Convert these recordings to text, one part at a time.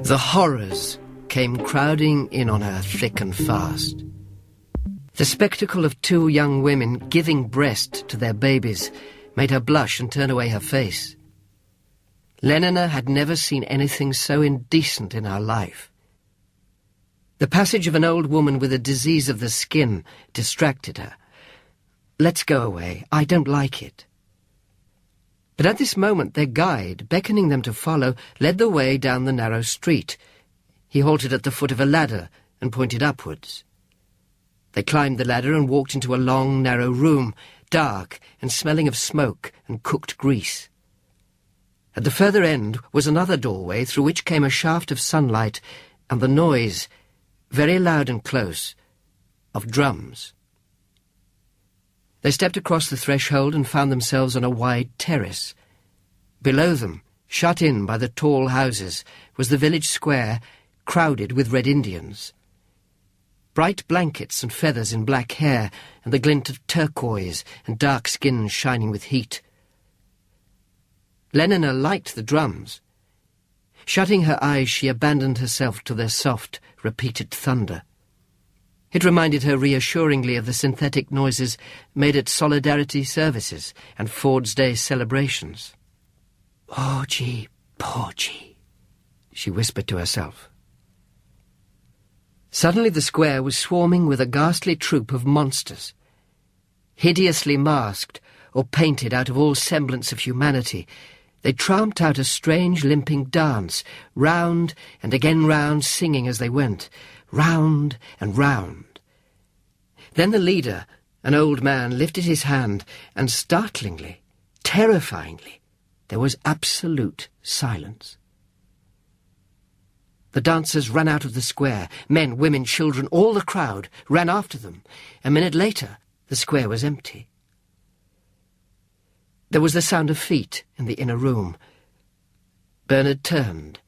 The horrors came crowding in on her thick and fast. The spectacle of two young women giving breast to their babies made her blush and turn away her face. Lenina had never seen anything so indecent in her life. The passage of an old woman with a disease of the skin distracted her. "Let's go away. I don't like it." But at this moment their guide, beckoning them to follow, led the way down the narrow street. He halted at the foot of a ladder and pointed upwards. They climbed the ladder and walked into a long, narrow room, dark and smelling of smoke and cooked grease. At the further end was another doorway through which came a shaft of sunlight and the noise, very loud and close, of drums. They stepped across the threshold and found themselves on a wide terrace. Below them, shut in by the tall houses, was the village square, crowded with Red Indians. Bright blankets and feathers in black hair, and the glint of turquoise and dark skins shining with heat. Lenina liked the drums. Shutting her eyes, she abandoned herself to their soft, repeated thunder. It reminded her reassuringly of the synthetic noises made at solidarity services and Ford's Day celebrations. "Porgy, porgy," she whispered to herself. Suddenly the square was swarming with a ghastly troop of monsters. Hideously masked or painted out of all semblance of humanity, they tramped out a strange limping dance, round and again round, singing as they went, round and round. Then the leader, an old man, lifted his hand, and startlingly, terrifyingly, there was absolute silence. The dancers ran out of the square. Men, women, children, all the crowd ran after them. A minute later, the square was empty. There was the sound of feet in the inner room. Bernard turned.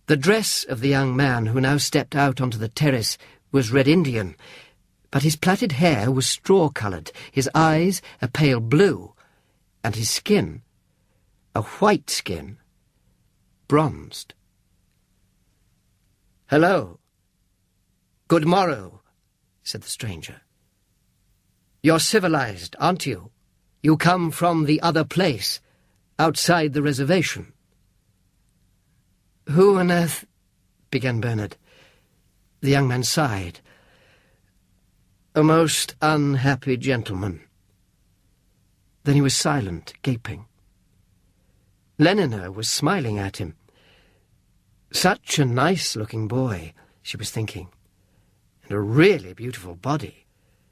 The dress of the young man who now stepped out onto the terrace was Red Indian, but his plaited hair was straw-coloured, his eyes a pale blue, and his skin, a white skin, bronzed. "Hello. Good morrow," said the stranger. "You're civilized, aren't you? You come from the other place, outside the reservation." "Who on earth—" began Bernard. The young man sighed. "A most unhappy gentleman." Then he was silent, gaping. Lenina was smiling at him. Such a nice-looking boy, she was thinking, and a really beautiful body.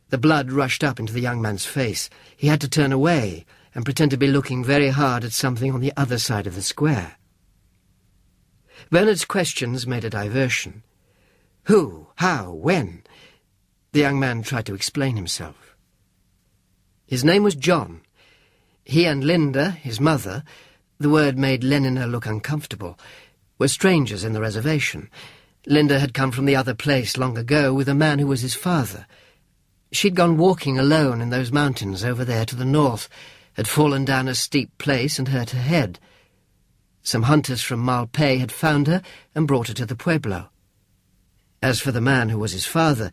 The blood rushed up into the young man's face. He had to turn away and pretend to be looking very hard at something on the other side of the square. Bernard's questions made a diversion. Who? How? When? The young man tried to explain himself. His name was John. He and Linda, his mother, the word made Lenina look uncomfortable, were strangers in the reservation. Linda had come from the other place long ago with a man who was his father. She'd gone walking alone in those mountains over there to the north, had fallen down a steep place and hurt her head. Some hunters from Malpais had found her and brought her to the pueblo. As for the man who was his father,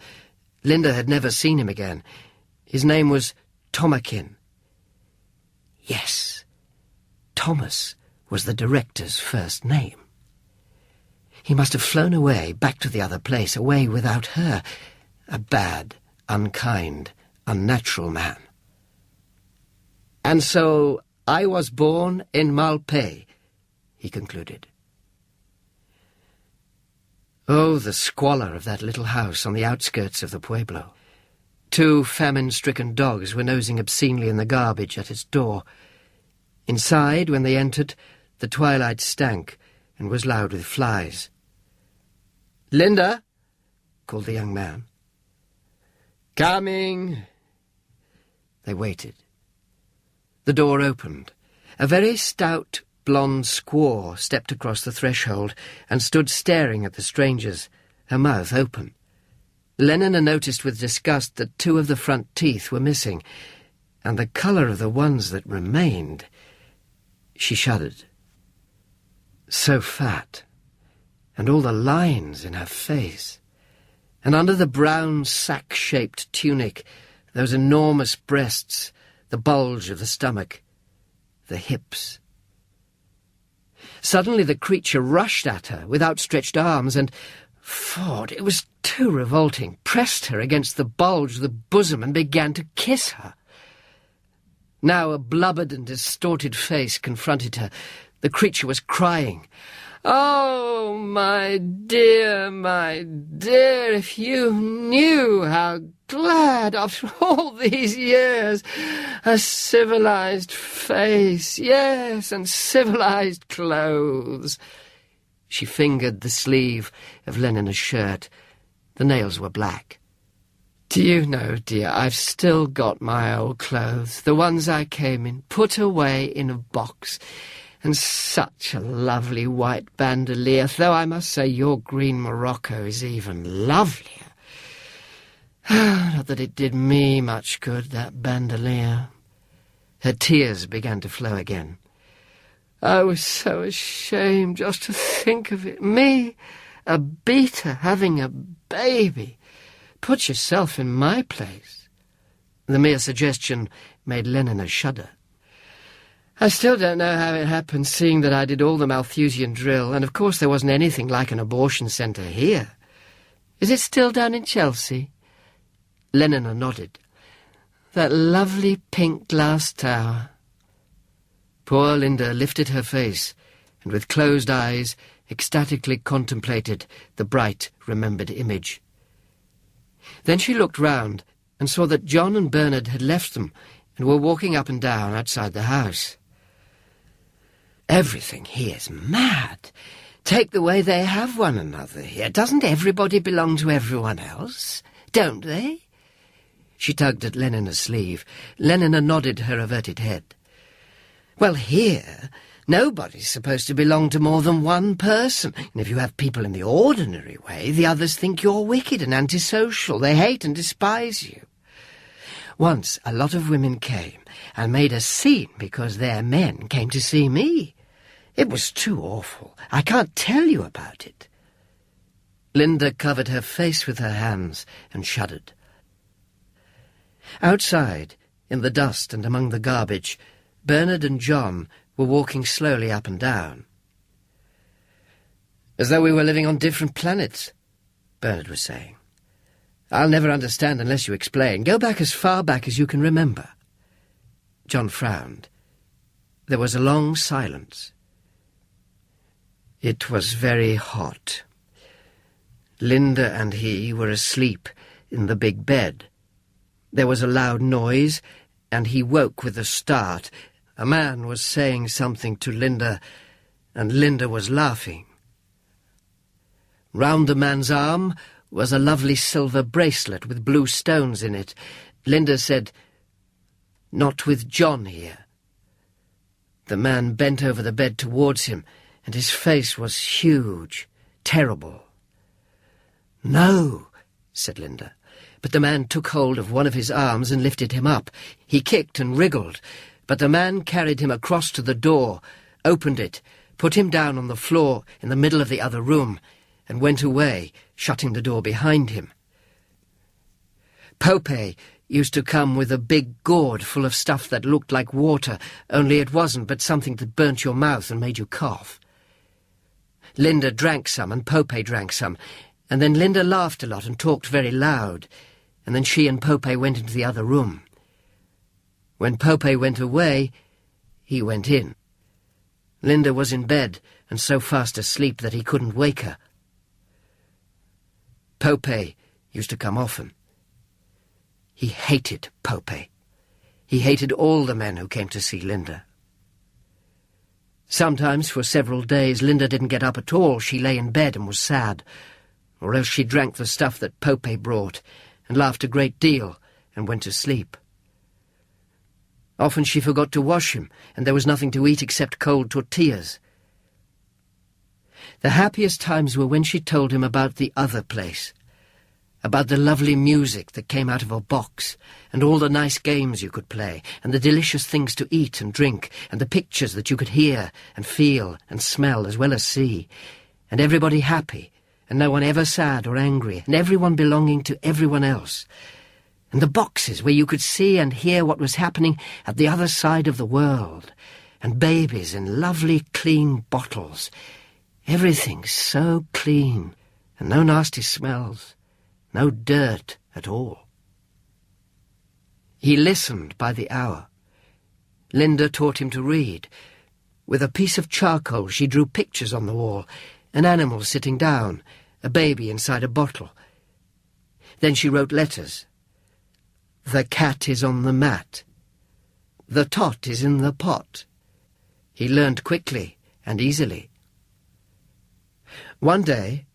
Linda had never seen him again. His name was Tomakin. Yes, Thomas was the director's first name. He must have flown away, back to the other place, away without her. A bad, unkind, unnatural man. "And so I was born in Malpais," he concluded. Oh, the squalor of that little house on the outskirts of the pueblo. 2 famine-stricken dogs were nosing obscenely in the garbage at its door. Inside, when they entered, the twilight stank and was loud with flies. "Linda!" called the young man. "Coming!" They waited. The door opened. A very stout, blonde squaw stepped across the threshold and stood staring at the strangers, her mouth open. Lenina noticed with disgust that 2 of the front teeth were missing, and the colour of the ones that remained. She shuddered. So fat, and all the lines in her face. And under the brown sack-shaped tunic, those enormous breasts, the bulge of the stomach, the hips. Suddenly the creature rushed at her with outstretched arms and, Ford, it was too revolting, pressed her against the bulge of the bosom and began to kiss her. Now a blubbered and distorted face confronted her. The creature was crying. "Oh, my dear, if you knew how glad, after all these years, a civilized face, yes, and civilized clothes." She fingered the sleeve of Lenina's shirt. The nails were black. "Do you know, dear, I've still got my old clothes, the ones I came in, put away in a box. And such a lovely white bandolier, though I must say your green Morocco is even lovelier. Not that it did me much good, that bandolier." Her tears began to flow again. "I was so ashamed just to think of it. Me, a beater, having a baby. Put yourself in my place." The mere suggestion made Lenina shudder. "I still don't know how it happened, seeing that I did all the Malthusian drill, and of course there wasn't anything like an abortion centre here. Is it still down in Chelsea?" Lenina nodded. "That lovely pink glass tower." Poor Linda lifted her face, and with closed eyes ecstatically contemplated the bright, remembered image. Then she looked round and saw that John and Bernard had left them and were walking up and down outside the house. "Everything here's mad. Take the way they have one another here. Doesn't everybody belong to everyone else? Don't they?" She tugged at Lenina's sleeve. Lenina nodded her averted head. "Well, here, nobody's supposed to belong to more than one person. And if you have people in the ordinary way, the others think you're wicked and antisocial. They hate and despise you. Once a lot of women came and made a scene because their men came to see me. It was too awful. I can't tell you about it." Linda covered her face with her hands and shuddered. Outside, in the dust and among the garbage, Bernard and John were walking slowly up and down. "As though we were living on different planets," Bernard was saying. "I'll never understand unless you explain. Go back as far back as you can remember." John frowned. There was a long silence. It was very hot. Linda and he were asleep in the big bed. There was a loud noise, and he woke with a start. A man was saying something to Linda, and Linda was laughing. Round the man's arm was a lovely silver bracelet with blue stones in it. Linda said, "Not with John here." The man bent over the bed towards him, and his face was huge, terrible. "No," said Linda. But the man took hold of one of his arms and lifted him up. He kicked and wriggled, but the man carried him across to the door, opened it, put him down on the floor in the middle of the other room, and went away, shutting the door behind him. Pope used to come with a big gourd full of stuff that looked like water, only it wasn't, but something that burnt your mouth and made you cough. Linda drank some, and Pope drank some, and then Linda laughed a lot and talked very loud, and then she and Pope went into the other room. When Pope went away, he went in. Linda was in bed and so fast asleep that he couldn't wake her. Pope used to come often. He hated Pope. He hated all the men who came to see Linda. Sometimes, for several days, Linda didn't get up at all. She lay in bed and was sad, or else she drank the stuff that Pope brought and laughed a great deal and went to sleep. Often she forgot to wash him, and there was nothing to eat except cold tortillas. The happiest times were when she told him about the other place, about the lovely music that came out of a box, and all the nice games you could play, and the delicious things to eat and drink, and the pictures that you could hear and feel and smell as well as see. and everybody happy, and no one ever sad or angry, and everyone belonging to everyone else. And the boxes where you could see and hear what was happening at the other side of the world, and babies in lovely clean bottles. Everything so clean, and no nasty smells, no dirt at all. He listened by the hour. Linda taught him to read. With a piece of charcoal she drew pictures on the wall, an animal sitting down, a baby inside a bottle. Then she wrote letters. The cat is on the mat. The tot is in the pot. He learned quickly and easily. One day,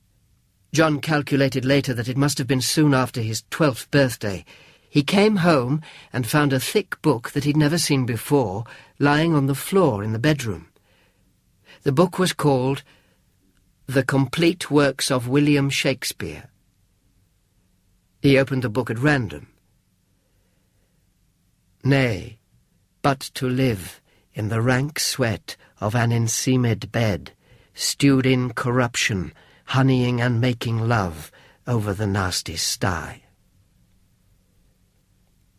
John calculated later that it must have been soon after his 12th birthday, he came home and found a thick book that he'd never seen before lying on the floor in the bedroom. The book was called The Complete Works of William Shakespeare. He opened the book at random. Nay, but to live in the rank sweat of an enseamed bed, stewed in corruption, honeying and making love over the nasty sty.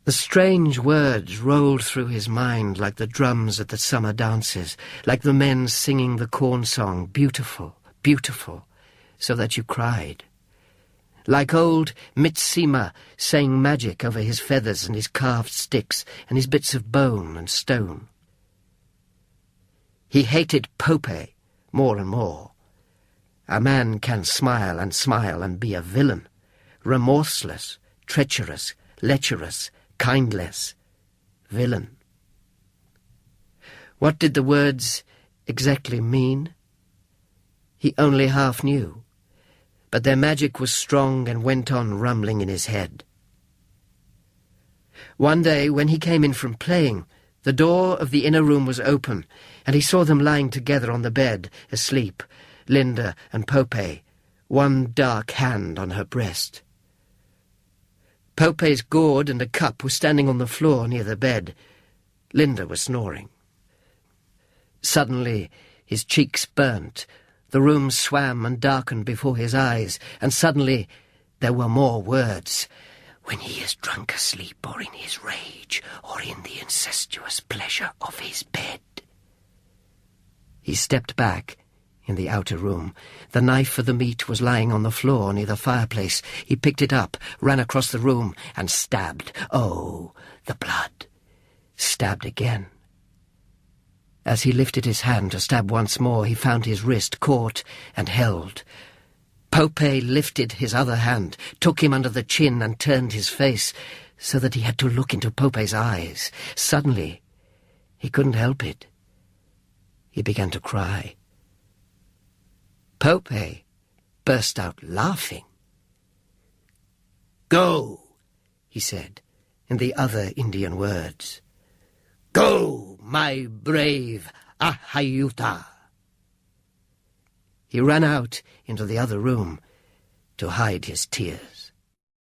The strange words rolled through his mind like the drums at the summer dances, like the men singing the corn song, beautiful, beautiful, so that you cried. Like old Mitsima saying magic over his feathers and his carved sticks and his bits of bone and stone. He hated Pope more and more. A man can smile and be a villain, remorseless, treacherous, lecherous, kindless, villain. What did the words exactly mean? He only half knew, but their magic was strong and went on rumbling in his head. One day, when he came in from playing, the door of the inner room was open, and he saw them lying together on the bed, asleep, Linda and Pope, one dark hand on her breast. Pope's gourd and a cup were standing on the floor near the bed. Linda was snoring. Suddenly, his cheeks burnt. The room swam and darkened before his eyes, and suddenly there were more words. When he is drunk asleep, or in his rage, or in the incestuous pleasure of his bed. He stepped back in the outer room. The knife for the meat was lying on the floor near the fireplace. He picked it up, ran across the room, and stabbed. Oh, the blood! Stabbed again. As he lifted his hand to stab once more, he found his wrist caught and held. Pope lifted his other hand, took him under the chin and turned his face, so that he had to look into Pope's eyes. Suddenly, he couldn't help it. He began to cry. Pope burst out laughing. "Go," he said, in the other Indian words. "Go, my brave Ahayuta." He ran out into the other room to hide his tears.